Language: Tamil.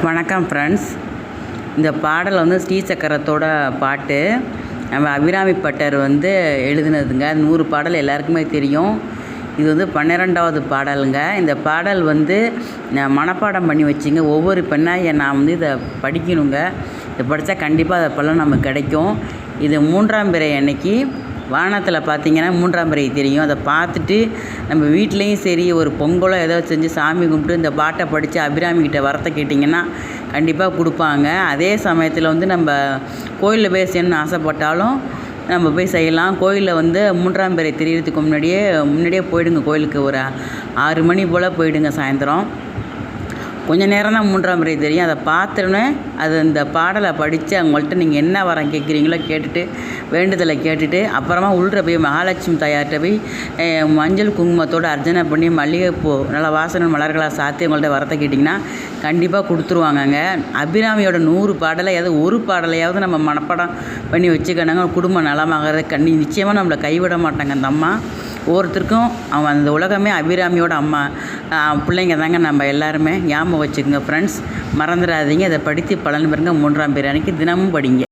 வணக்கம் ஃப்ரெண்ட்ஸ். இந்த பாடல் வந்து ஸ்ரீசக்கரத்தோட பாட்டு. நம்ம அபிராமி பட்டர் வந்து எழுதுனதுங்க. 100 பாடல் எல்லாருக்குமே தெரியும். இது வந்து 12வது பாடலுங்க. இந்த பாடல் வந்து நான் மனப்பாடம் பண்ணி வச்சுங்க. ஒவ்வொரு பெண்ணாக நான் வந்து இதை படிக்கணுங்க. இதை படித்தா கண்டிப்பாக அதை பலன் நமக்கு கிடைக்கும். இது 3ஆம் பிறை அன்னைக்கு வானத்தில் பார்த்திங்கன்னா 3ஆம் பிறை தெரியும். அதை பார்த்துட்டு நம்ம வீட்லேயும் சரி ஒரு பொங்கலோ ஏதோ செஞ்சு சாமி கும்பிட்டு இந்த பாட்டை படித்து அபிராமிக்கிட்ட வரத்தை கேட்டிங்கன்னா கண்டிப்பாக கொடுப்பாங்க. அதே சமயத்தில் வந்து நம்ம கோயிலில் போய் செய்யணும்னு ஆசைப்பட்டாலும் நம்ம போய் செய்யலாம். கோயிலில் வந்து 3ஆம் பிறை தெரியறதுக்கு முன்னாடியே போயிடுங்க. கோயிலுக்கு ஒரு 6 மணி போல் போயிடுங்க. சாயந்தரம் கொஞ்சம் நேரம் தான் 3ஆம் பிறை தெரியும். அதை பார்த்துன்னு அது இந்த பாடலை படித்து அவங்கள்ட்ட நீங்கள் என்ன வரம் கேட்குறீங்களோ கேட்டுட்டு வேண்டுதலை கேட்டுட்டு அப்புறமா உள்ள போய் மகாலட்சுமி தாயார்கிட்ட போய் மஞ்சள் குங்குமத்தோடு அர்ச்சனை பண்ணி மல்லிகைப்பூ நல்லா வாசனை மலர்களாக சாத்தி அவங்கள்ட்ட வரத்தை கேட்டிங்கன்னா கண்டிப்பாக கொடுத்துருவாங்கங்க. அபிராமியோட 100 பாடலை ஏதாவது ஒரு பாடலையாவது நம்ம மனப்பாடம் பண்ணி வச்சுக்கணுங்க. குடும்பம் நலமாகிறது நிச்சயமாக நம்மளை கைவிட மாட்டாங்க அந்த அம்மா. ஒவ்வொருத்தருக்கும் அவன் அந்த உலகமே அபிராமியோட அம்மா பிள்ளைங்க தாங்க. நம்ம எல்லாருமே ஞாபகம் வச்சுக்கோங்க ஃப்ரெண்ட்ஸ். மறந்துடாதீங்க. அதை படித்து பலன் பெறுங்க. 3ஆம் பிறை அன்னைக்கு தினமும் படிங்க.